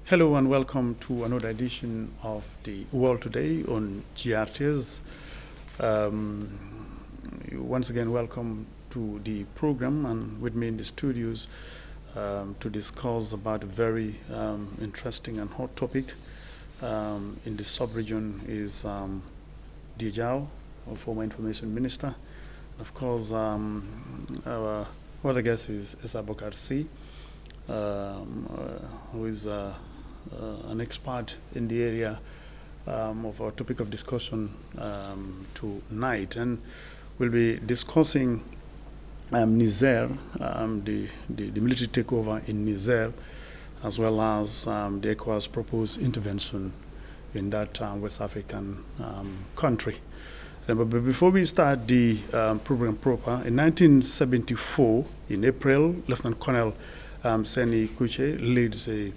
Hello and welcome to another edition of the World Today on GRTS. Once again, welcome to the program, and with me in the studios to discuss about a very interesting and hot topic in the sub-region is Diajao, our former information minister. Of course, our other guest is Abokar C, who is an expert in the area of our topic of discussion tonight. And we'll be discussing Niger, the military takeover in Niger, as well as the ECOWAS proposed intervention in that West African country. But before we start the program proper, in 1974, in April, Lieutenant Colonel Seni Kuche leads a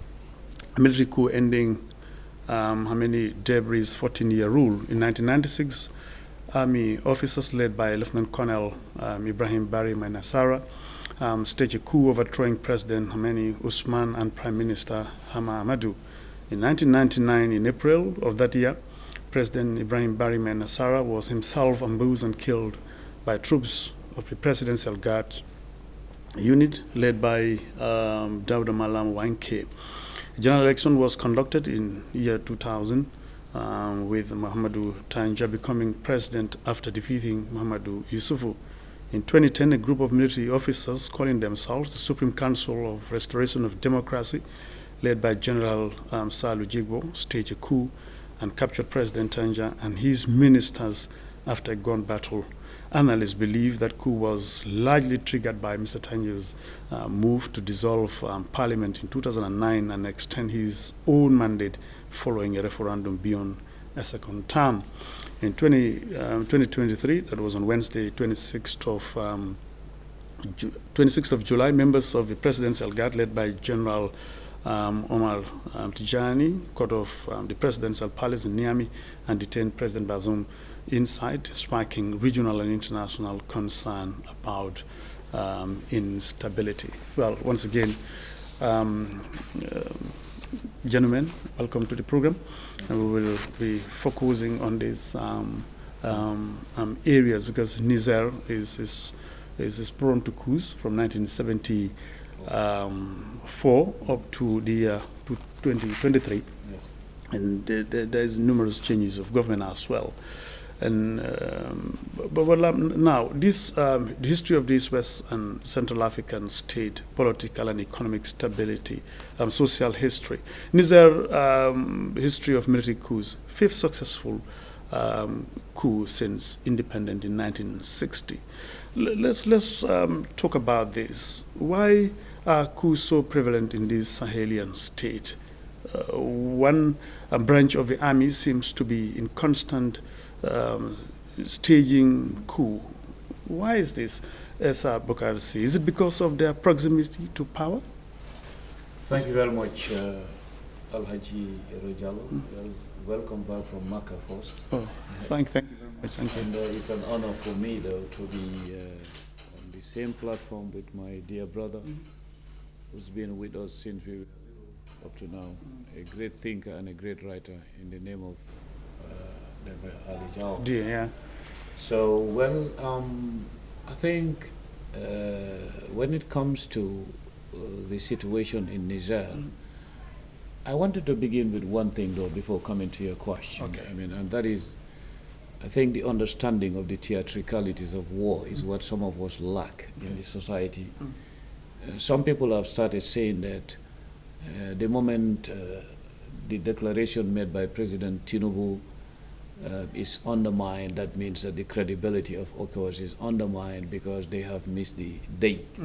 military coup ending Hameni Debri's 14-year rule. In 1996, Army officers led by Lieutenant Colonel Ibrahim Bari Mainasara staged a coup overthrowing President Hameni Usman and Prime Minister Hama Amadou. In 1999, in April of that year, President Ibrahim Bari Mainasara was himself ambushed and killed by troops of the Presidential Guard unit led by Dauda Malam Wanke. A general election was conducted in year 2000 with Muhammadu Tanja becoming president after defeating Muhammadu Yusufu. In 2010, a group of military officers calling themselves the Supreme Council of Restoration of Democracy, led by General Salu Jigbo, staged a coup and captured President Tanja and his ministers after a gun battle. Analysts believe that coup was largely triggered by Mr. Tanja's move to dissolve parliament in 2009 and extend his own mandate following a referendum beyond a second term. In 2023, that was on Wednesday, 26th of July, members of the Presidential Guard led by General Omar Tijani cut off the presidential palace in Niamey and detained President Bazoum inside, sparking regional and international concern about instability. Well, once again, gentlemen, welcome to the program. And we will be focusing on these areas because Niger is prone to coups from 1974 up to the year 2023. Yes. And there is numerous changes of government as well. And now, this the history of this West and Central African state, political and economic stability, social history. Niger history of military coups, fifth successful coup since independence in 1960. Let's talk about this. Why are coups so prevalent in this Sahelian state? One branch of the army seems to be in constant staging coup. Why is this, Esa Bokarsi? Is it because of their proximity to power? Thank you very much, Alhaji Rojalo. Welcome back from Makkah first. Oh, thank you very much. Thank you. And it's an honor for me, though, to be on the same platform with my dear brother, who's been with us since we were little up to now. A great thinker and a great writer in the name of Ali Jao. Yeah. So, well, I think when it comes to the situation in Niger, I wanted to begin with one thing, though, before coming to your question. Okay. I mean, and that is, I think the understanding of the theatricalities of war is what some of us lack in the society. Some people have started saying that the moment the declaration made by President Tinubu is undermined, that means that the credibility of ECOWAS is undermined because they have missed the date.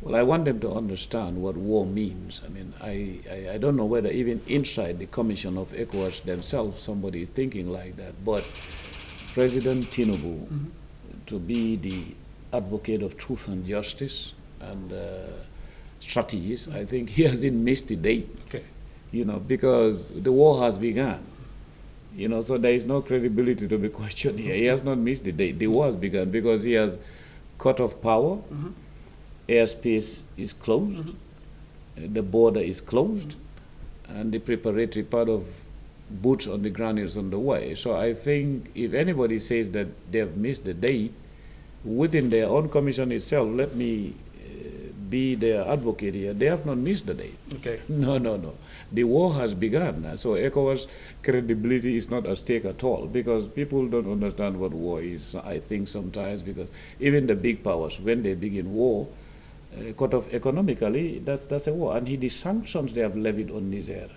Well, I want them to understand what war means. I mean, I don't know whether even inside the commission of ECOWAS themselves somebody is thinking like that, but President Tinubu, to be the advocate of truth and justice and strategies, I think he hasn't missed the date. Okay. You know, because the war has begun. You know, so there is no credibility to be questioned here. He has not missed the date. The war has begun because he has cut off power. Airspace is closed. The border is closed. and the preparatory part of boots on the ground is on the way. So I think if anybody says that they have missed the date, within their own commission itself, let me be their advocate here, they have not missed the date. Okay. No, no, no. The war has begun. So ECOWAS credibility is not at stake at all, because people don't understand what war is, I think, sometimes, because even the big powers, when they begin war, cut off economically, that's a war. And the sanctions they have levied on Niger,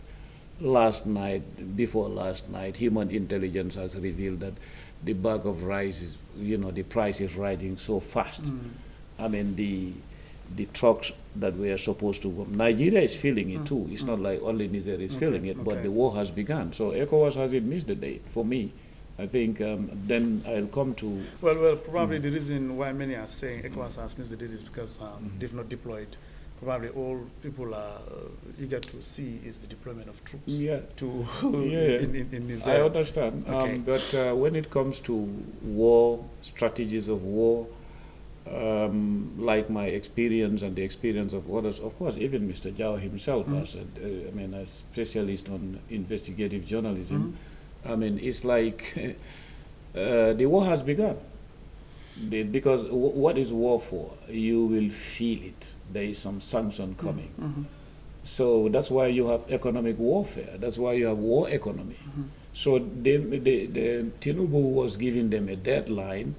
last night, before last night, human intelligence has revealed that the bag of rice is, the price is rising so fast. I mean, the trucks that were supposed to, Nigeria is feeling it too. It's not like only Niger is feeling it, but the war has begun. So ECOWAS hasn't missed the date for me. I think then I'll come to... Well, probably the reason why many are saying ECOWAS has missed the date is because they've not deployed. Probably all people are eager to see is the deployment of troops in Niger. I understand. Okay. But when it comes to war, strategies of war, like my experience and the experience of others, of course, even Mr. Jao himself, as a specialist on investigative journalism, it's like the war has begun. Because what is war for? You will feel it. There is some sanction coming. So that's why you have economic warfare. That's why you have war economy. So the Tinubu was giving them a deadline,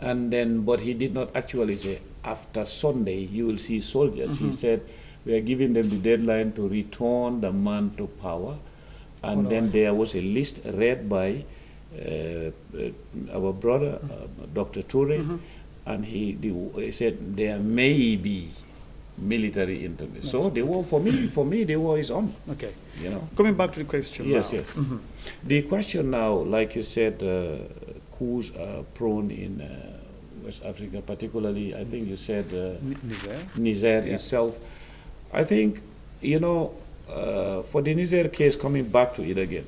but he did not actually say, after Sunday, you will see soldiers. He said, we are giving them the deadline to return the man to power. And then there was a list read by our brother, Dr. Toure, and he said there may be military intervention. So the war, for me, the war is on. Okay. Coming back to the question. Yes, now. Yes. The question now, like you said, coups are prone in West Africa, particularly. I think you said Niger itself. I think for the Niger case, coming back to it again.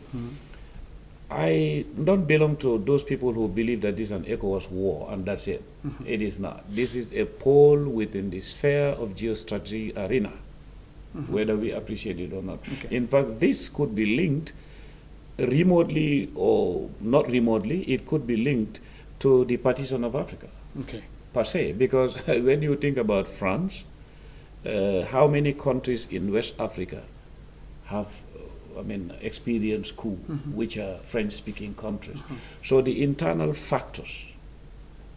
I don't belong to those people who believe that this is an ECOWAS war and that's it. It is not. This is a pole within the sphere of geostrategy arena, whether we appreciate it or not. Okay. In fact, this could be linked remotely or not remotely. It could be linked to the partition of Africa, per se. Because when you think about France, how many countries in West Africa have experience coup, which are French-speaking countries. So the internal factors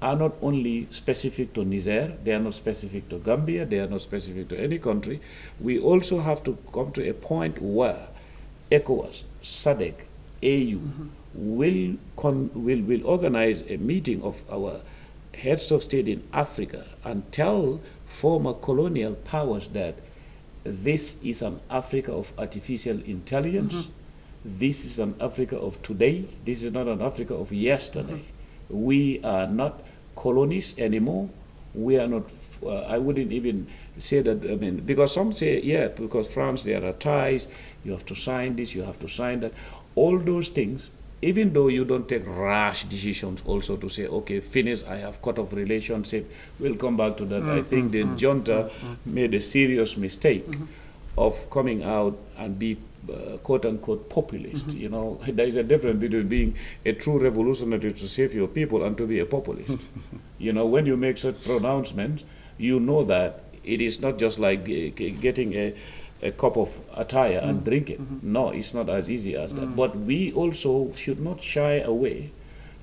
are not only specific to Niger, they are not specific to Gambia, they are not specific to any country. We also have to come to a point where ECOWAS, SADC, AU will organize a meeting of our heads of state in Africa and tell former colonial powers that this is an Africa of artificial intelligence. This is an Africa of today. This is not an Africa of yesterday. We are not colonies anymore. We are not, I wouldn't even say that, because some say, because France, there are ties, you have to sign this, you have to sign that. All those things, even though you don't take rash decisions also to say, okay, finish, I have cut off relationship, we'll come back to that. I think the junta made a serious mistake of coming out and be quote-unquote populist. There is a difference between being a true revolutionary to save your people and to be a populist. When you make such pronouncements, you know that it is not just like getting a cup of attire and drink it. No, it's not as easy as that. But we also should not shy away,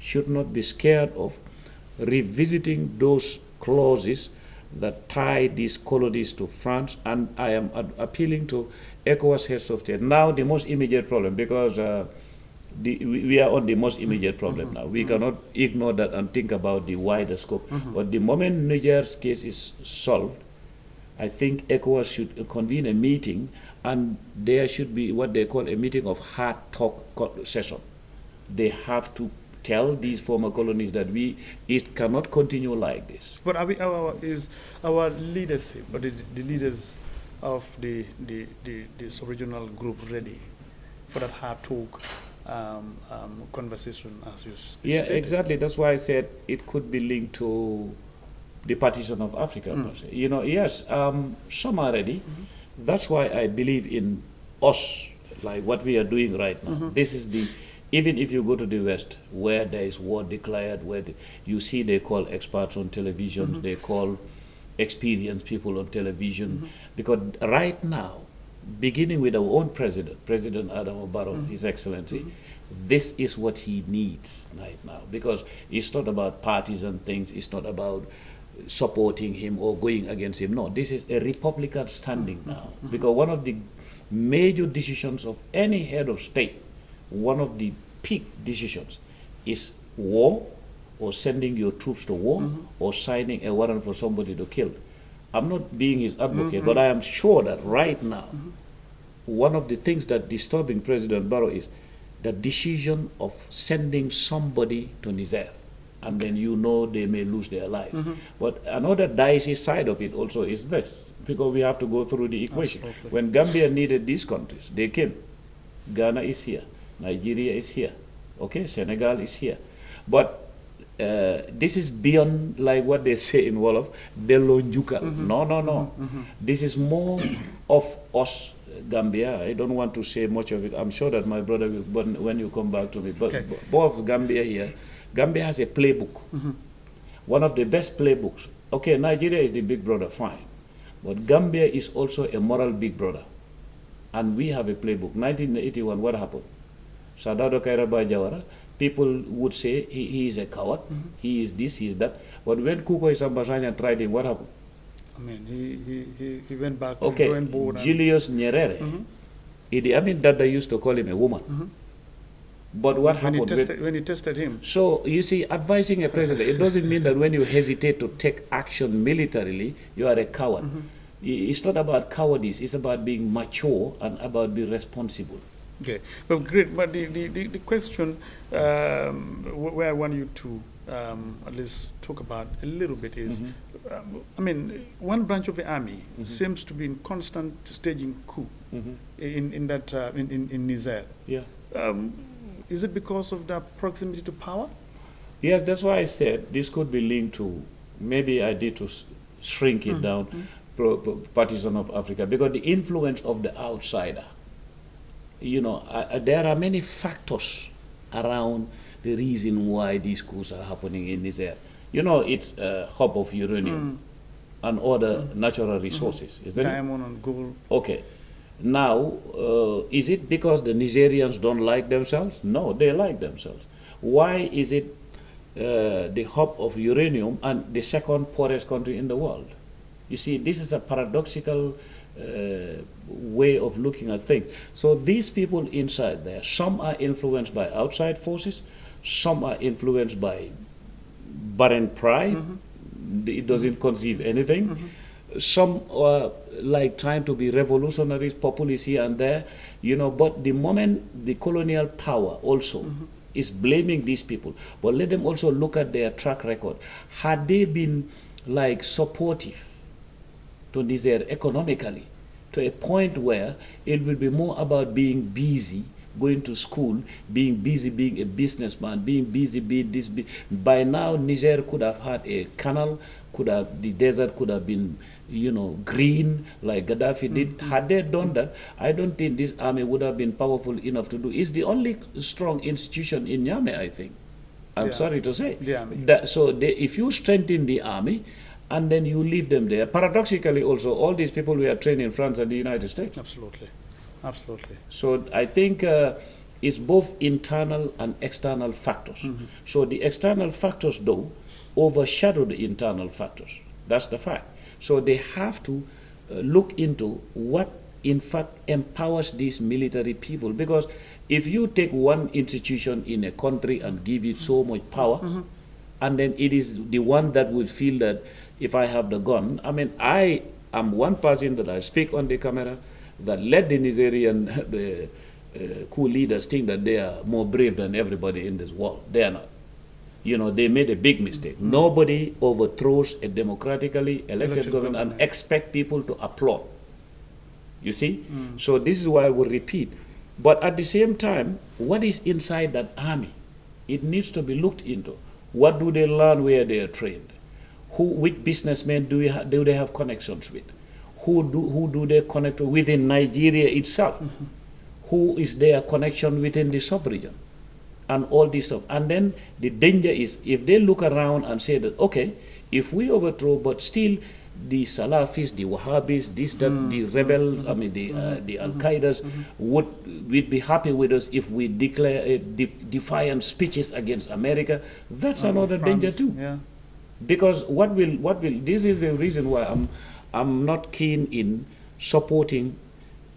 should not be scared of revisiting those clauses that tie these colonies to France. And I am appealing to ECOWAS heads of state. Now the most immediate problem, because we are on the most immediate problem now. We cannot ignore that and think about the wider scope. But the moment Niger's case is solved, I think ECOWAS should convene a meeting, and there should be what they call a meeting of hard talk session. They have to tell these former colonies that it cannot continue like this. But is our leadership, or the leaders of this original group ready for that hard talk conversation, as you stated? Exactly. That's why I said it could be linked to the partition of Africa. Yes, some are ready. That's why I believe in us like what we are doing right now. This is the, even if you go to the West, where there is war declared, where you see they call experts on television, they call experienced people on television, because right now, beginning with our own president, President Adam Barrow, His Excellency, this is what he needs right now, because it's not about parties and things, it's not about supporting him or going against him. No, this is a Republican standing now, because one of the major decisions of any head of state, one of the peak decisions is war, or sending your troops to war, or signing a warrant for somebody to kill. I'm not being his advocate, but I am sure that right now, one of the things that disturbing President Barrow is the decision of sending somebody to Niger, and then you know they may lose their lives. But another dicey side of it also is this, because we have to go through the equation. Absolutely. When Gambia needed these countries, they came. Ghana is here, Nigeria is here, okay, Senegal is here. But this is beyond, like what they say in Wolof, delo njukal. No. This is more of us, Gambia. I don't want to say much of it. I'm sure that my brother will, when you come back to me. But both Gambia here, Gambia has a playbook. One of the best playbooks. Okay, Nigeria is the big brother, fine. But Gambia is also a moral big brother. And we have a playbook. 1981, what happened? Sadado Kairaba Jawara, people would say he is a coward, he is this, he is that. But when Kuko Isambasanya tried him, what happened? I mean, he went back to okay, drawing board. Julius Nyerere, Idi Amin Dada used to call him a woman. But what happened? When he tested him. So, you see, advising a president, it doesn't mean that when you hesitate to take action militarily, you are a coward. It's not about cowardice, it's about being mature and about being responsible. Okay, well, great. But the question where I want you to at least talk about a little bit is, I mean, one branch of the army seems to be in constant staging coup in Niger. Yeah. Is it because of the proximity to power? Yes, that's why I said this could be linked to, maybe I need to shrink it down, partisan of Africa, because the influence of the outsider. You know, there are many factors around the reason why these coups are happening in this area. You know, it's a hub of uranium and other natural resources, isn't it? Diamond and gold. Okay. Now, is it because the Nigerians don't like themselves? No, they like themselves. Why is it the hub of uranium and the second poorest country in the world? You see, this is a paradoxical way of looking at things. So these people inside there, some are influenced by outside forces, some are influenced by barren pride, it doesn't conceive anything. Some are like trying to be revolutionaries, populists here and there, you know, but the moment the colonial power also is blaming these people, but let them also look at their track record. Had they been like supportive to Niger economically, to a point where it will be more about being busy, going to school, being busy being a businessman, being busy being this. By now, Niger could have had a canal, the desert could have been, you know, green like Gaddafi did. Had they done that, I don't think this army would have been powerful enough to do. It's the only strong institution in Niamey, I think. I'm sorry to say. The army. If you strengthen the army, and then you leave them there. Paradoxically also, all these people were trained in France and the United States. Absolutely. Absolutely. So I think it's both internal and external factors. So the external factors, though, overshadow the internal factors. That's the fact. So they have to look into what, in fact, empowers these military people. Because if you take one institution in a country and give it so much power, and then it is the one that will feel that if I have the gun, I mean, I am one person that I speak on the camera that let the Nigerian coup leaders think that they are more brave than everybody in this world. They are not. You know, they made a big mistake. Nobody overthrows a democratically elected government and expect people to applaud. You see? So this is why I will repeat. But at the same time, what is inside that army? It needs to be looked into. What do they learn where they are trained? Which businessmen do they have connections with? Who do they connect with within Nigeria itself? who is their connection within the sub-region, and all this stuff. And then the danger is if they look around and say that, okay, if we overthrow, but still the Salafis, the Wahhabis, the rebel, I mean the Al-Qaedas would be happy with us if we declare defiant speeches against America. That's another danger too. Yeah. Because this is the reason why I'm not keen in supporting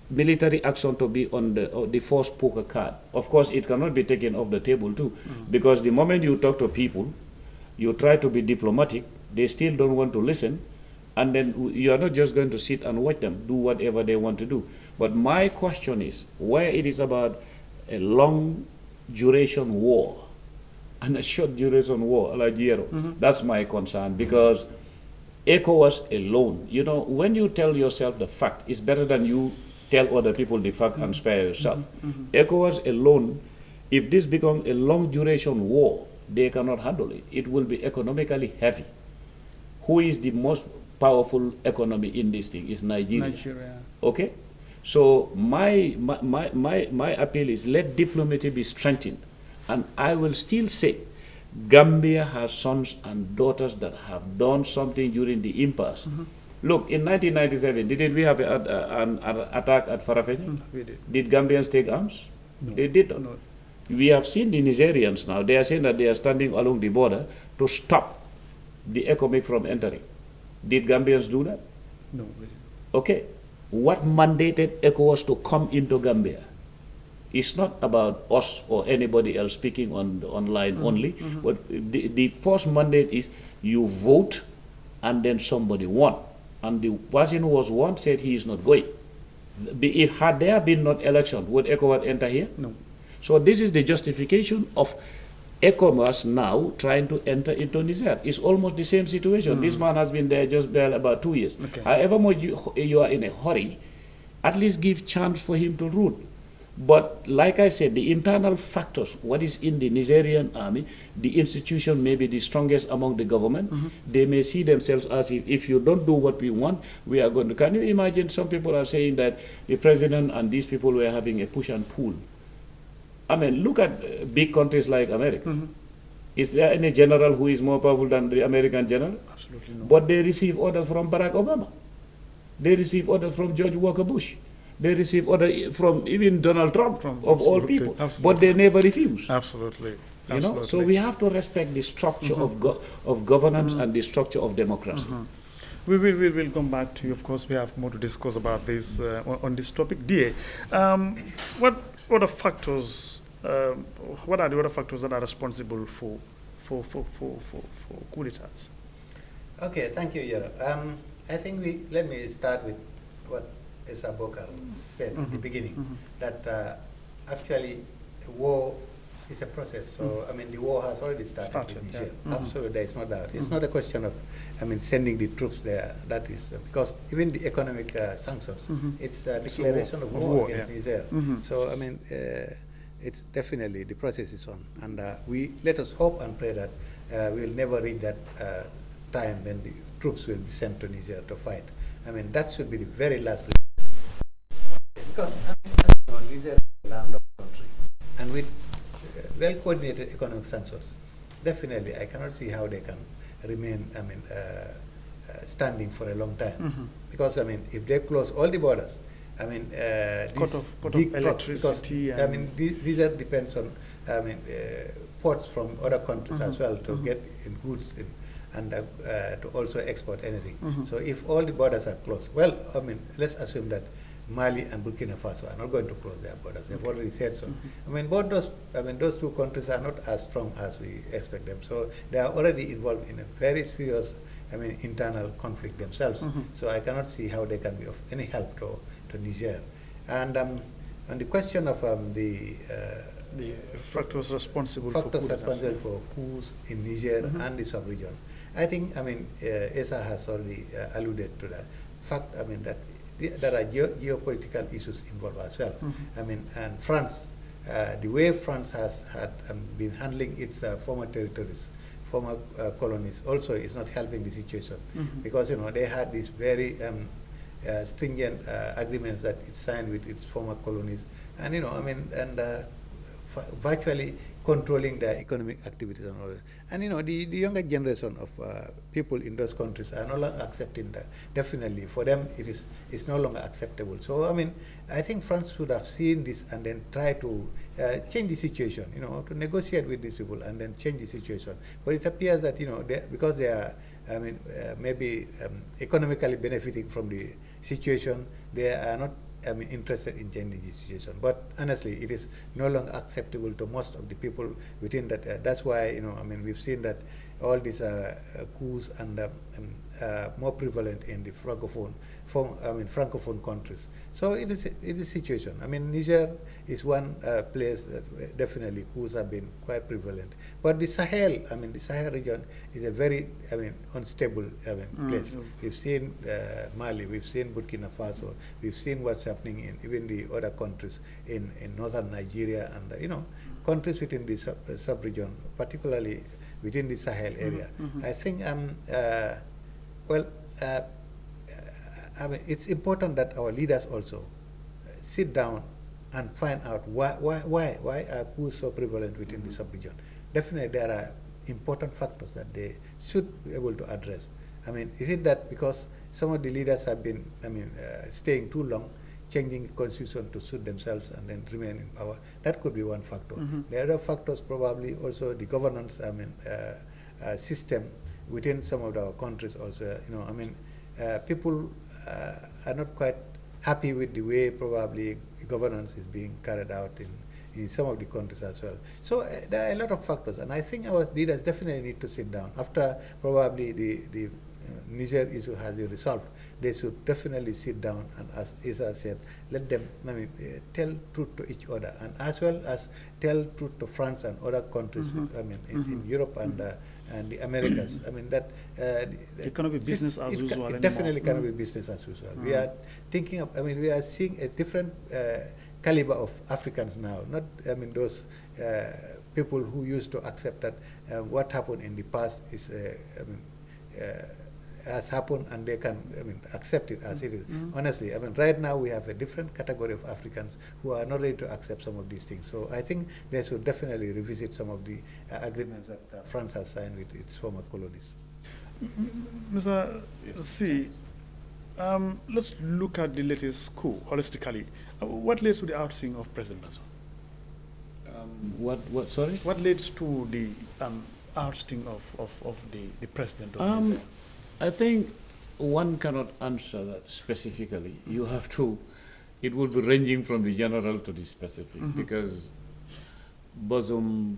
military action to be on the first poker card. Of course, it cannot be taken off the table too, because the moment you talk to people, you try to be diplomatic, they still don't want to listen, and then you are not just going to sit and watch them do whatever they want to do. But my question is, where it is about a long duration war and a short duration war, like that's my concern, because ECOWAS alone, you know, when you tell yourself the fact, it's better than you tell other people the fact and spare yourself. ECOWAS alone, if this becomes a long duration war, they cannot handle it. It will be economically heavy. Who is the most powerful economy in this thing? Is Nigeria. Nigeria. Okay? So my appeal is let diplomacy be strengthened. And I will still say Gambia has sons and daughters that have done something during the impasse. Look, in 1997, didn't we have an attack at Farafenni? We did. Did Gambians take arms? No. They did not. No. We have seen the Nigerians now. They are saying that they are standing along the border to stop the economic from entering. Did Gambians do that? No, we didn't. Okay. What mandated ECOWAS to come into Gambia? It's not about us or anybody else speaking online only, but the first mandate is you vote and then somebody won. And the person who was won said he is not going. If had there been not election, would ECOWAS enter here? No. So this is the justification of ECOWAS now trying to enter into Niger. It's almost the same situation. This man has been there just barely about 2 years. Okay. However much you are in a hurry, at least give chance for him to rule. But like I said, the internal factors, what is in the Nigerian army, the institution may be the strongest among the government. They may see themselves as if you don't do what we want, we are going to. Can you imagine some people are saying that the president and these people were having a push and pull? I mean, look at big countries like America. Is there any general who is more powerful than the American general? Absolutely not. But they receive orders from Barack Obama. They receive orders from George Walker Bush. They receive orders from even Donald Trump, of all people. But they never refuse. Absolutely. You know? So we have to respect the structure of governance and the structure of democracy. We will come back to you. Of course, we have more to discuss about this on this topic. DA, what are factors? What are the other factors that are responsible for coup d'etats? Okay, thank you, Yara. I think let me start with what Esa Bokar said at the beginning, that actually war is a process. So, I mean, the war has already started in Niger. Yeah. Absolutely, there is no doubt. It's not a question of, I mean, sending the troops there. That is, because even the economic sanctions, it's a declaration of war against Niger. So, I mean, it's definitely, the process is on. And let us hope and pray that we will never reach that time when the troops will be sent to Niger to fight. I mean, that should be the very last. Because Niger is a landlocked country, and with well-coordinated economic sanctions, definitely I cannot see how they can remain, I mean, standing for a long time. Because, I mean, if they close all the borders, I mean, cut off electricity. Because, I mean, Niger depends on, I mean, ports from other countries as well to get in goods in, and to also export anything. So if all the borders are closed, well, I mean, let's assume that Mali and Burkina Faso are not going to close their borders. They've already said so. I mean, those two countries are not as strong as we expect them. So they are already involved in a very serious, I mean, internal conflict themselves. So I cannot see how they can be of any help to Niger. And on the question of the factors responsible for coups in Niger and the sub-region, I think, I mean, Esa has already alluded to that fact. I mean, that there are geopolitical issues involved as well. I mean, and France, the way France has been handling its former territories, former colonies, also is not helping the situation, because, you know, they had these very stringent agreements that it signed with its former colonies, and virtually controlling their economic activities and all that. And the younger generation of people in those countries are no longer accepting that. Definitely, for them, it's no longer acceptable. So I think France should have seen this and then try to change the situation. To negotiate with these people and then change the situation. But it appears that because they are, maybe economically benefiting from the situation, they are not interested in changing the situation. But honestly, it is no longer acceptable to most of the people within that. That's why, we've seen that all these coups and more prevalent in the francophone countries. So it is a situation. Niger is one place that definitely coups have been quite prevalent. But the Sahel, the Sahel region is a very, unstable place. We've seen Mali, we've seen Burkina Faso, we've seen what's happening in even the other countries in northern Nigeria and countries within the sub-region, particularly within the Sahel area. I think it's important that our leaders also sit down and find out why are coups so prevalent within the sub-region. Definitely, there are important factors that they should be able to address. Is it that because some of the leaders have been, staying too long, changing the constitution to suit themselves and then remain in power? That could be one factor. The other factors probably also the governance, system within some of our countries also. People are not quite happy with the way probably governance is being carried out in some of the countries as well. So there are a lot of factors, and I think our leaders definitely need to sit down. After probably the Niger issue has been resolved, they should definitely sit down and, as I said, let them tell truth to each other, and as well as tell truth to France and other countries. In Europe and the Americas. It cannot be business as usual anymore. It definitely cannot be business as usual. We are thinking of. We are seeing a different caliber of Africans now. Not those people who used to accept that what happened in the past is has happened and they can accept it as it is. Honestly, right now we have a different category of Africans who are not ready to accept some of these things. So I think they should definitely revisit some of the agreements that France has signed with its former colonies. Mr. C, let's look at the latest coup holistically. What led to the ousting of President Bazoum? Sorry? What led to the ousting of the president of Niger? I think one cannot answer that specifically. You have to, it will be ranging from the general to the specific, because Bazoum,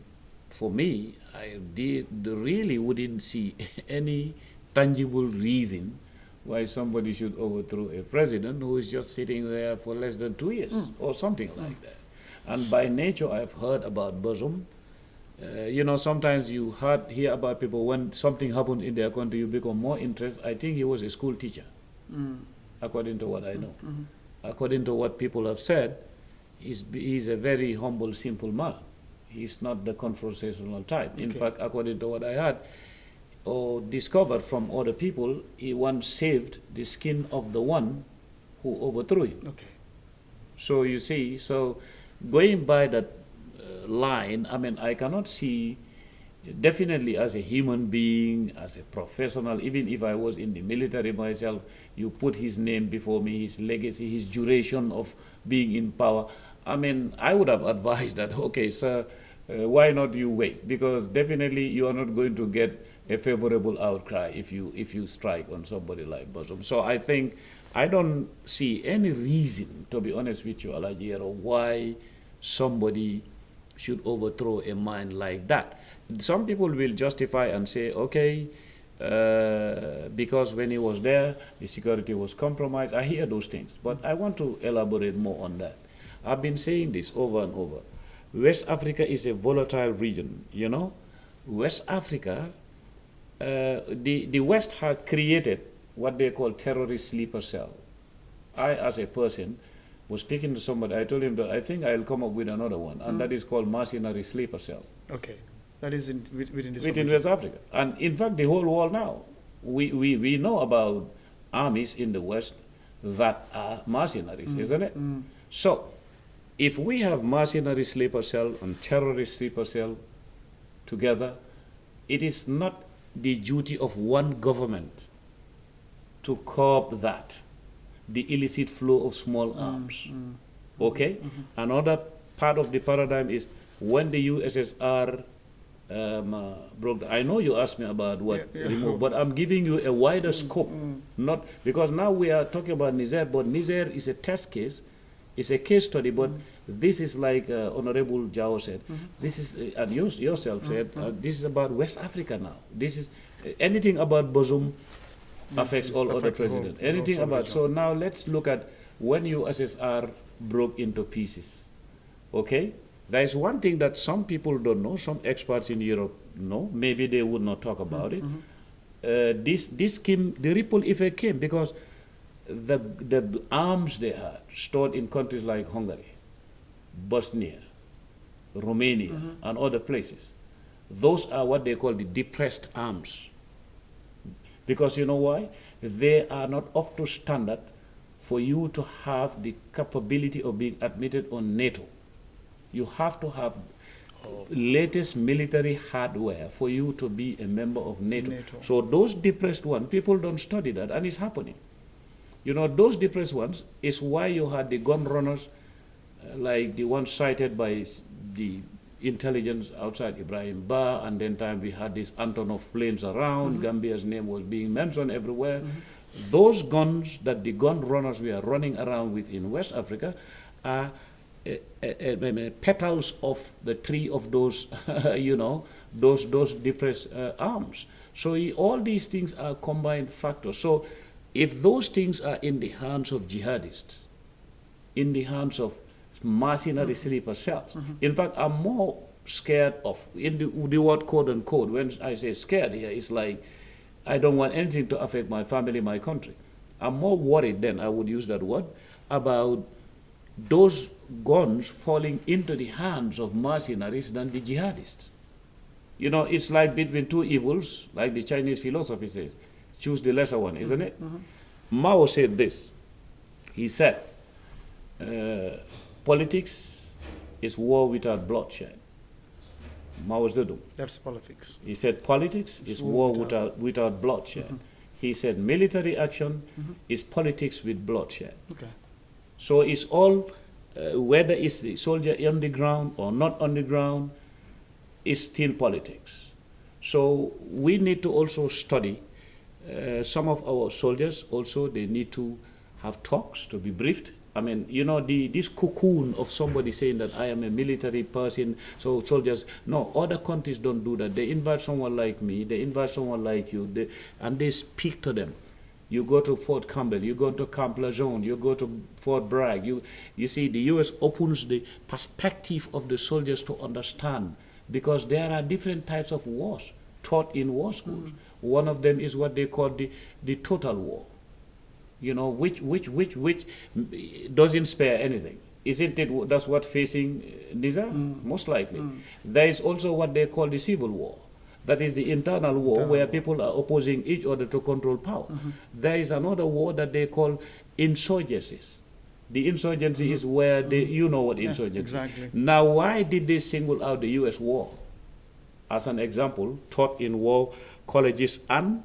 for me, I really wouldn't see any tangible reason why somebody should overthrow a president who is just sitting there for less than 2 years or something like that. And by nature, I've heard about Bazoum. Sometimes you hear about people when something happens in their country, you become more interested. I think he was a school teacher, according to what I know. According to what people have said, he's a very humble, simple man. He's not the confrontational type. In fact, according to what I heard or discovered from other people, he once saved the skin of the one who overthrew him. So you see, going by that line, I cannot see, definitely as a human being, as a professional, even if I was in the military myself, you put his name before me, his legacy, his duration of being in power. I would have advised that, okay, sir, why not you wait? Because definitely you are not going to get a favorable outcry if you strike on somebody like Bazoum. So I think I don't see any reason, to be honest with you, Alajiro, why somebody should overthrow a mind like that. Some people will justify and say, okay, because when he was there, the security was compromised. I hear those things, but I want to elaborate more on that. I've been saying this over and over. West Africa is a volatile region, West Africa, the West has created what they call terrorist sleeper cell. I, as a person, was speaking to somebody, I told him that I think I'll come up with another one, and that is called mercenary sleeper cell. Okay, that is within West Africa. And in fact, the whole world now, we know about armies in the West that are mercenaries, isn't it? So, if we have mercenary sleeper cell and terrorist sleeper cell together, it is not the duty of one government to curb that, the illicit flow of small arms. Okay? Another part of the paradigm is when the USSR broke. I know you asked me about what remove, but I'm giving you a wider scope. Not because now we are talking about Niger, but Niger is a test case. It's a case study, but this is like Honorable Jao said. This is, and you yourself said, this is about West Africa now. This is anything about Bozoum affects all other presidents. Anything about, so now let's look at when USSR broke into pieces. Okay? There is one thing that some people don't know, some experts in Europe know, maybe they would not talk about it. This came, the ripple effect came because the arms they had stored in countries like Hungary, Bosnia, Romania, and other places. Those are what they call the depressed arms. Because you know why? They are not up to standard for you to have the capability of being admitted on NATO. You have to have latest military hardware for you to be a member of NATO. So those depressed ones, people don't study that, and it's happening. You know, those depressed ones is why you had the gun runners, like the ones cited by the intelligence outside Ibrahim Ba, and then time we had these Antonov planes around, Gambia's name was being mentioned everywhere. Those guns that the gun runners were running around with in West Africa are petals of the tree of those, you know, those depressed arms. So all these things are combined factors. So if those things are in the hands of jihadists, in the hands of mercenary sleeper cells, in fact, I'm more scared of, in the word quote unquote, when I say scared here, it's like I don't want anything to affect my family, my country. I'm more worried then, I would use that word, about those guns falling into the hands of mercenaries than the jihadists. You know, it's like between two evils, like the Chinese philosophy says, choose the lesser one, isn't it? Mao said this. He said, politics is war without bloodshed. Mao Zedong. That's politics. He said politics is war without bloodshed. He said military action is politics with bloodshed. Okay. So it's all, whether it's the soldier on the ground or not on the ground, is still politics. So we need to also study. Some of our soldiers also, they need to have talks, to be briefed. I mean, you know, this cocoon of somebody saying that I am a military person, so soldiers, no, other countries don't do that. They invite someone like me, they invite someone like you, and they speak to them. You go to Fort Campbell, you go to Camp Lejeune, you go to Fort Bragg. You see, the U.S. opens the perspective of the soldiers to understand, because there are different types of wars taught in war schools. One of them is what they call the total war. You know, which doesn't spare anything. Isn't it? That's what facing Niger? Most likely. There is also what they call the civil war. That is the internal war where people are opposing each other to control power. There is another war that they call insurgencies. The insurgency is where they, you know what insurgency is. Exactly. Now, why did they single out the U.S. war as an example taught in war colleges? And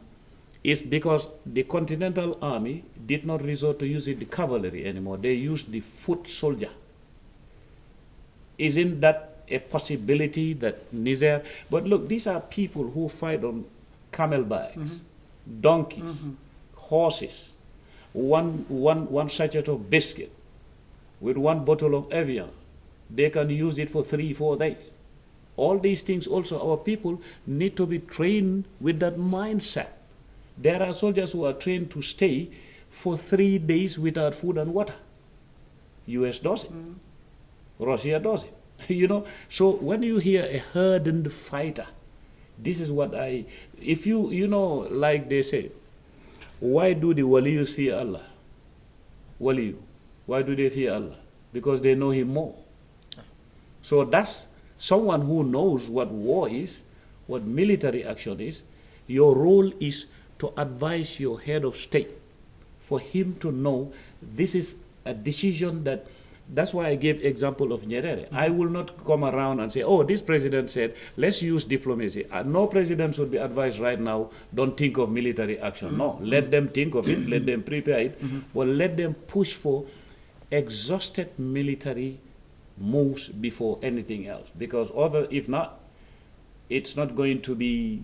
it's because the Continental Army did not resort to using the cavalry anymore. They used the foot soldier. Isn't that a possibility that Niger? But look, these are people who fight on camel bags, donkeys, horses, one sachet of biscuit with one bottle of Evian. They can use it for 3-4 days. All these things also, our people need to be trained with that mindset. There are soldiers who are trained to stay for 3 days without food and water. US does it. Russia does it. You know, so when you hear a hardened fighter, this is what if you know, like they say, why do the waliyus fear Allah? Waliyu. Why do they fear Allah? Because they know Him more. So that's someone who knows what war is, what military action is. Your role is to advise your head of state for him to know this is a decision that That's why I gave example of Nyerere. I will not come around and say, oh, this president said, let's use diplomacy. No president should be advised right now, don't think of military action. No, let them think of it, let them prepare it, but let them push for exhausted military moves before anything else. Because if not, it's not going to be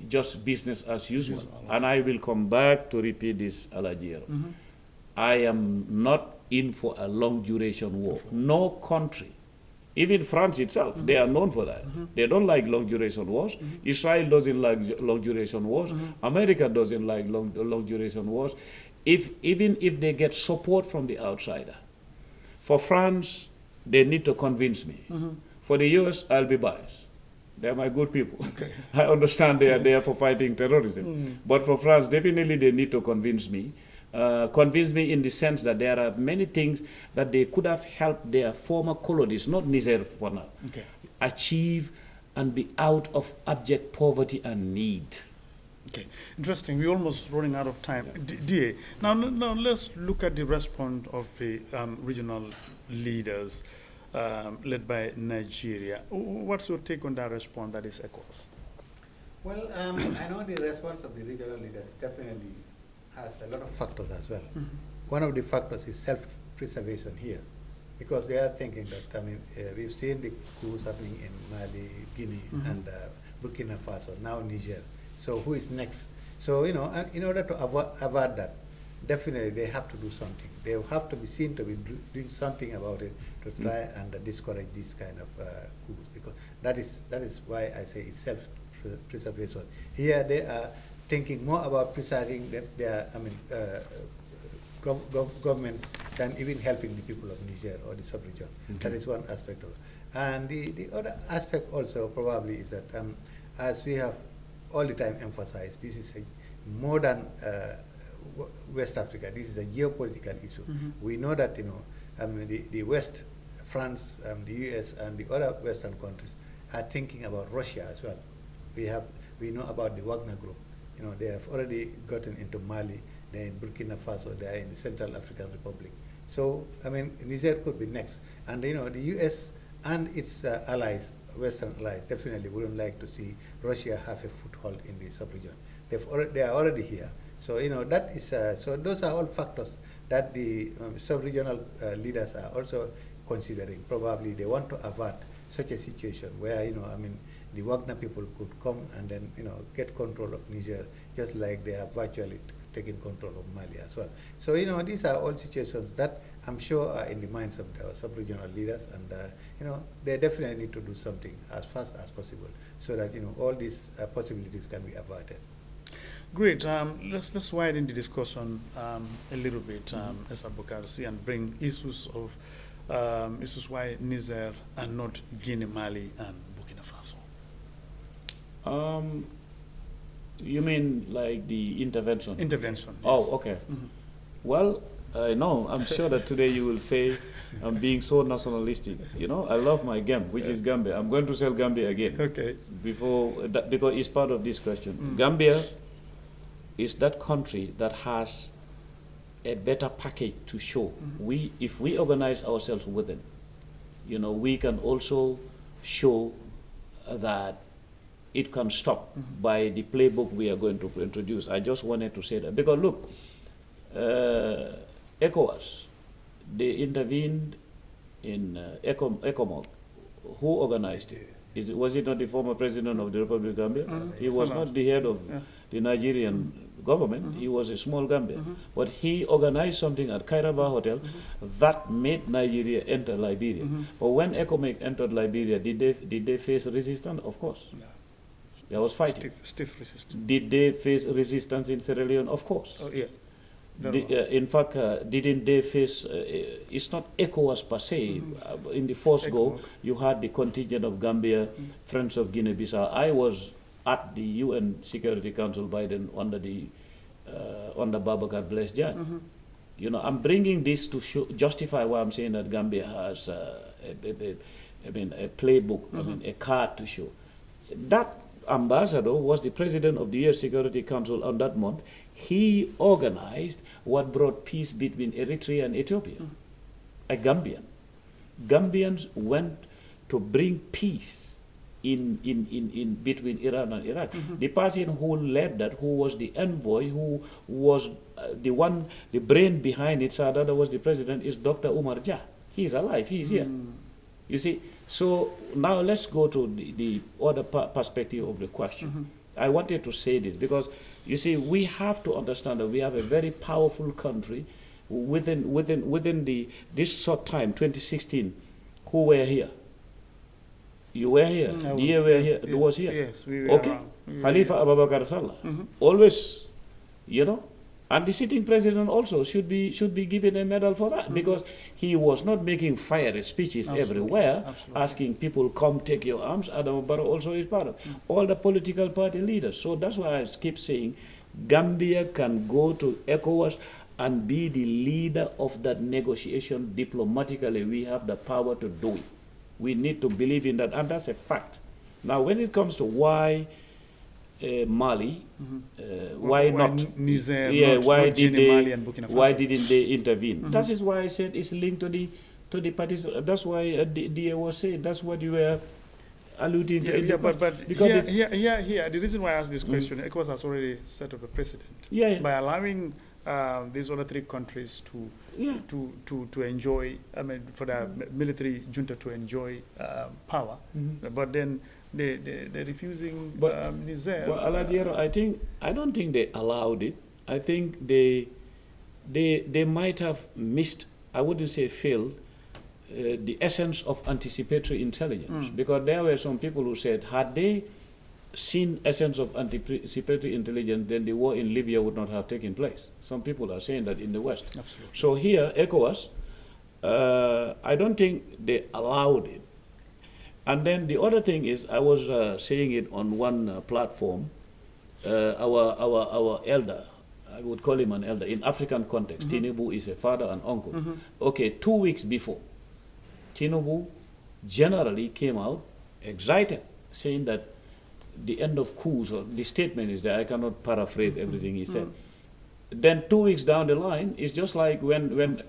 just business as usual. And I will come back to repeat this, Alajiro. I am not in for a long duration war. No country, even France itself, they are known for that. They don't like long duration wars. Israel doesn't like long duration wars. America doesn't like long duration wars. Even if they get support from the outsider. For France, they need to convince me. For the US, I'll be biased. They're my good people. Okay. I understand they are there for fighting terrorism. But for France, definitely they need to convince me. Convince me in the sense that there are many things that they could have helped their former colonies, not Niger for now, achieve and be out of abject poverty and need. Okay, interesting. We're almost running out of time. DA, now let's look at the response of the regional leaders led by Nigeria. What's your take on that response that is ECOWAS? Well, I know the response of the regional leaders definitely has a lot of factors as well. One of the factors is self-preservation here, because they are thinking that, we've seen the coups happening in Mali, Guinea, and Burkina Faso, now Niger. So who is next? So, in order to avoid that, definitely they have to do something. They have to be seen to be doing something about it to try and discourage this kind of coups, because that is why I say it's self-preservation. Here they are thinking more about preserving their governments than even helping the people of Niger or the sub-region. That is one aspect of it. And the other aspect also probably is that, as we have all the time emphasized, this is a more than West Africa. This is a geopolitical issue. We know that the West, France, the US, and the other Western countries are thinking about Russia as well. We know about the Wagner Group. They have already gotten into Mali. They're in Burkina Faso. They're in the Central African Republic. So Niger could be next. And the US and its allies, Western allies, definitely wouldn't like to see Russia have a foothold in the sub-region. They are already here. So that is so those are all factors that the sub-regional leaders are also considering. Probably they want to avert such a situation where the Wagner people could come and then get control of Niger, just like they have virtually taken control of Mali as well. So these are all situations that I'm sure are in the minds of the sub-regional leaders, and they definitely need to do something as fast as possible so that all these possibilities can be averted. Great. Let's widen the discussion a little bit, as advocacy, and bring issues why Niger and not Guinea, Mali, and Burkina Faso. You mean like the intervention? Intervention. Yes. Oh, okay. Well, no, I'm sure that today you will say I'm being so nationalistic. I love my game, which is Gambia. I'm going to sell Gambia again. Okay. Because it's part of this question. Gambia is that country that has a better package to show. If we organize ourselves within, we can also show that it can stop by the playbook we are going to introduce. I just wanted to say that. Because look, ECOWAS, they intervened in ECOMOG. Who organized it? Was it not the former president of the Republic of Gambia? He was not the head of the Nigerian government. He was a small Gambia. But he organized something at Kairaba Hotel that made Nigeria enter Liberia. But when ECOMOG entered Liberia, did they face resistance? Of course. No. There was fighting. Stiff resistance. Did they face resistance in Sierra Leone? Of course. Oh, yeah. In fact, didn't they face, it's not ECOWAS per se. In the first go, you had the contingent of Gambia, Friends of Guinea-Bissau. I was at the UN Security Council by then under Babacar Blaise Diagne. I'm bringing this to justify why I'm saying that Gambia has a playbook, a card to show. That ambassador was the president of the UN Security Council on that month. He organized what brought peace between Eritrea and Ethiopia, a Gambian. Gambians went to bring peace in between Iran and Iraq. The person who led that, who was the envoy, who was the brain behind it, Sadada was the president, is Dr. Umar Jah. He's alive, he's here. You see, so now let's go to the other perspective of the question. I wanted to say this because, you see, we have to understand that we have a very powerful country within this short time, 2016, who were here. You were here. You were here. Yes, Was here. Yes, we were Okay. around. Khalifa Abubakar Sallah. Always, you know, and the sitting president also should be given a medal for that because he was not making fiery speeches everywhere, asking people, come take your arms. Adam Barrow also is part of all the political party leaders. So that's why I keep saying Gambia can go to ECOWAS and be the leader of that negotiation diplomatically. We have the power to do it. We need to believe in that, and that's a fact. Now, when it comes to why Mali, why not Niger? Yeah, not, why not did Guinea, they? Mali and Burkina Faso? Why didn't they intervene? That is why I said it's linked to the parties. That's why DA was saying. That's what you were alluding to. Yeah, but because here, the reason why I asked this question, ECOWAS has already set up a precedent by allowing these other three countries to enjoy, I mean, for the military junta to enjoy power, but then they're refusing Niger. But Aladiero, I don't think they allowed it. I think they might have missed, I wouldn't say failed, the essence of anticipatory intelligence, because there were some people who said, had they seen essence of anticipatory intelligence, then the war in Libya would not have taken place. Some people are saying that in the West. Absolutely. So here, ECOWAS, I don't think they allowed it. And then the other thing is, I was saying it on one platform, our elder, I would call him an elder, in African context, Tinubu is a father and uncle. Okay, 2 weeks before, Tinubu generally came out excited, saying that the end of coups, or the statement is that I cannot paraphrase everything he said. Then 2 weeks down the line, it's just like when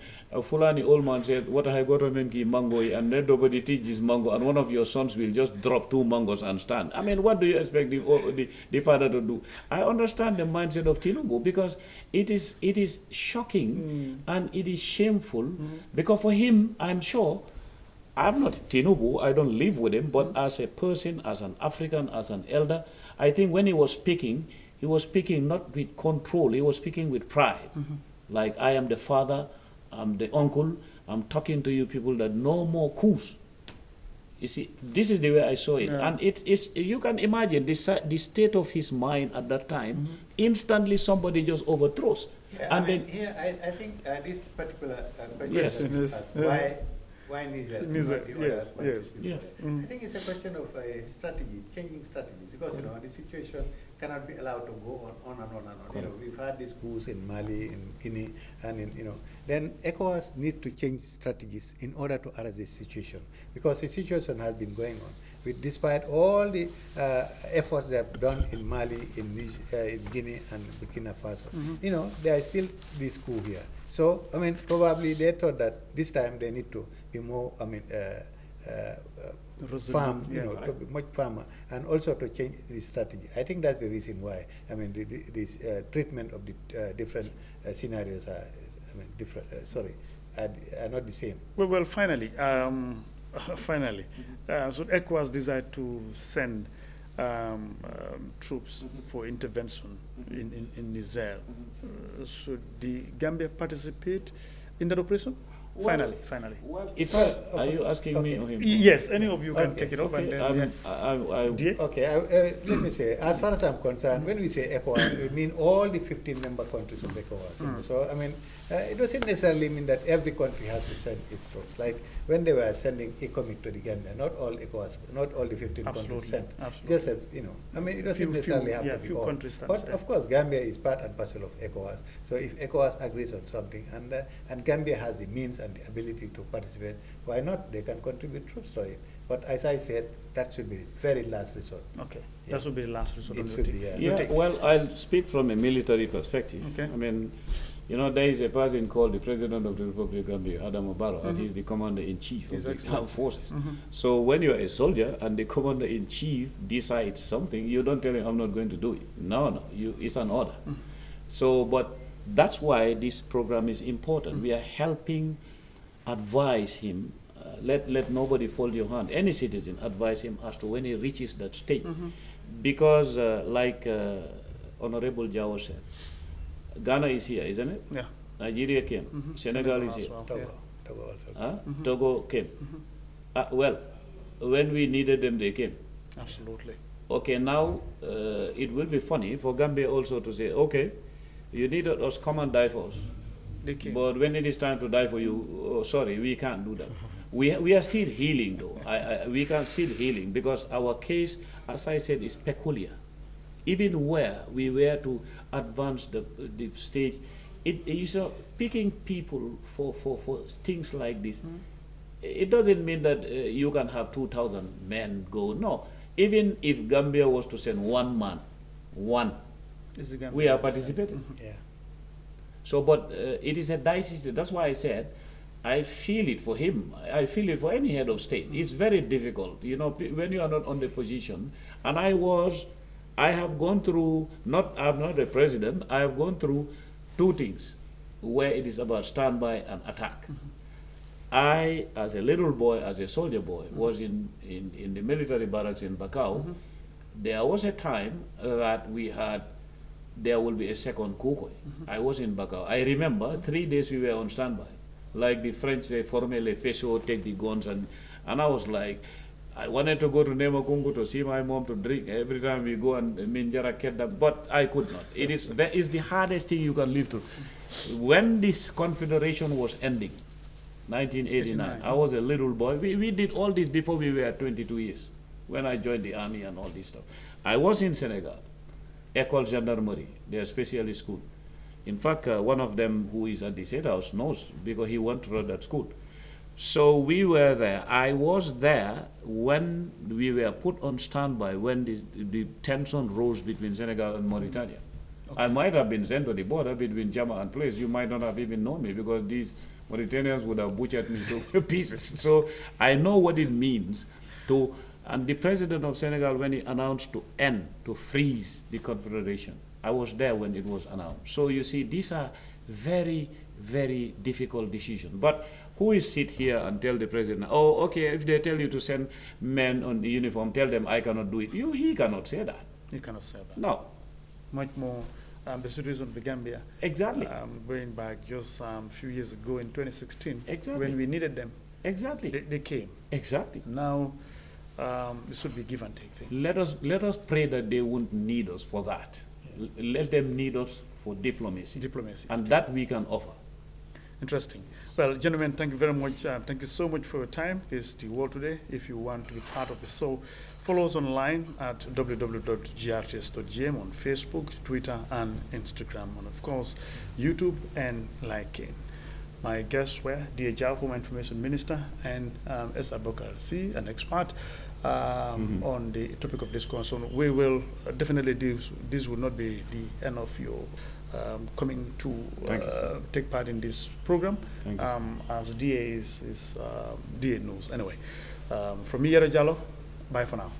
Fulani old man said, what I got to make mango, and then nobody teaches mango, and one of your sons will just drop 2 mangoes and stand. I mean, what do you expect the father to do? I understand the mindset of Tinubu because it is shocking and it is shameful because for him, I'm sure, I'm not Tinubu, I don't live with him, but as a person, as an African, as an elder, I think when he was speaking not with control, he was speaking with pride. Like, I am the father, I'm the uncle, I'm talking to you people that no more coups. You see, this is the way I saw it. Yeah. And you can imagine the state of his mind at that time, instantly somebody just overthrows. Yeah, and then here, I think this particular question why Niger? Yes. I think it's a question of a strategy, changing strategy, because you know the situation cannot be allowed to go on and on and on. You know, we've had these coups in Mali, in Guinea, and then ECOWAS needs to change strategies in order to arrest this situation, because the situation has been going on. Despite all the efforts they have done in Mali, in Guinea, and Burkina Faso, there is still this coup here. So, I mean, probably they thought that this time they need to be more, firm, to be much firmer, and also to change the strategy. I think that's the reason why, this treatment of the different scenarios are, different, are not the same. Well, finally, so ECOWAS decided to send troops for intervention in Niger. Should the Gambia participate in that operation? Finally. Well, are you asking me or him? Yes, any of you can take it up. Okay, and then, let me say, as far as I'm concerned, when we say ECOWAS, we mean all the 15 member countries of ECOWAS. So, it doesn't necessarily mean that every country has to send its troops. Like when they were sending ECOMIC to the Gambia, not all ECOWAS, not all the 15 countries sent. Just as, it doesn't necessarily have to be all. But of course, Gambia is part and parcel of ECOWAS. So if ECOWAS agrees on something, and Gambia has the means and the ability to participate, why not? They can contribute troops to it. But as I said, that should be the very last resort. Okay, that should be the last resort. It should be, Well, I'll speak from a military perspective. Okay. You know, there is a person called the President of the Republic of Gambia, Adama Barrow, and Mm-hmm. he's the Commander-in-Chief of His the Excellency. armed forces. Mhm. So when you're a soldier and the Commander-in-Chief decides something, you don't tell him, I'm not going to do it. No, it's an order. So, but that's why this program is important. We are helping advise him. Let nobody fold your hand. Any citizen advise him as to when he reaches that stage. Because like Honorable Jawa said, Ghana is here, isn't it? Yeah. Nigeria came. Mhm. Senegal is as here. well. Togo, Yeah. Togo also. Huh? Togo came. Well, when we needed them, they came. Absolutely. Okay, now it will be funny for Gambia also to say, okay, you needed us, come and die for us. They came. But when it is time to die for you, oh, sorry, we can't do that. We are still healing though. We can still healing because our case, as I said, is peculiar. Even where we were to advance the stage, picking people for things like this, it doesn't mean that you can have 2,000 men go. No. Even if Gambia was to send one man, Is the Gambia we are represent- participating. Yeah. So, but it is a dicey. That's why I said, I feel it for him. I feel it for any head of state. It's very difficult, you know, when you are not on the position. And I have gone through. I'm not a president. I have gone through two things, where it is about standby and attack. I, as a little boy, as a soldier boy, was in the military barracks in Bakau. There was a time that there will be a second Kukoi. I was in Bakau. I remember 3 days we were on standby. Like the French, they form a faisceau, take the guns, and I was like, I wanted to go to Nemakungu to see my mom to drink. Every time we go and Minjara Kedda, but I could not. It's the hardest thing you can live through. When this confederation was ending, 1989, 89. I was a little boy. We did all this before we were 22 years, when I joined the army and all this stuff. I was in Senegal, École Gendarmerie, their specialist school. In fact, one of them who is at the State House knows because he went to that school. So we were there. I was there when we were put on standby when the tension rose between Senegal and Mauritania. I might have been sent to the border between Jama and Place. You might not have even known me because these Mauritanians would have butchered me to pieces. So I know what it means to, and the president of Senegal, when he announced to freeze the confederation, I was there when it was announced. So you see, these are very, very difficult decisions. But who is sit here and tell the president, oh, okay, if they tell you to send men on the uniform, tell them I cannot do it. He cannot say that. You cannot say that. No. Much more the situation of the Gambia. Exactly. Going back just a few years ago in 2016, Exactly. when we needed them, Exactly. they came. Exactly. Now, this should be give and take thing. Let us pray that they won't need us for that. Let them need us for diplomacy. Diplomacy. And that we can offer. Interesting. Well, gentlemen, thank you very much. Thank you so much for your time. This is The World Today. If you want to be part of it, so follow us online at www.grts.gm on Facebook, Twitter, and Instagram, and of course, YouTube and LinkedIn. My guests were D.A. Jao, former Information Minister, and S. Abokar C, an expert on the topic of discussion. We will definitely this will not be the end of your coming to take part in this program. Thank you, as DA is DA knows. Anyway, from me, Yara Jallo, bye for now.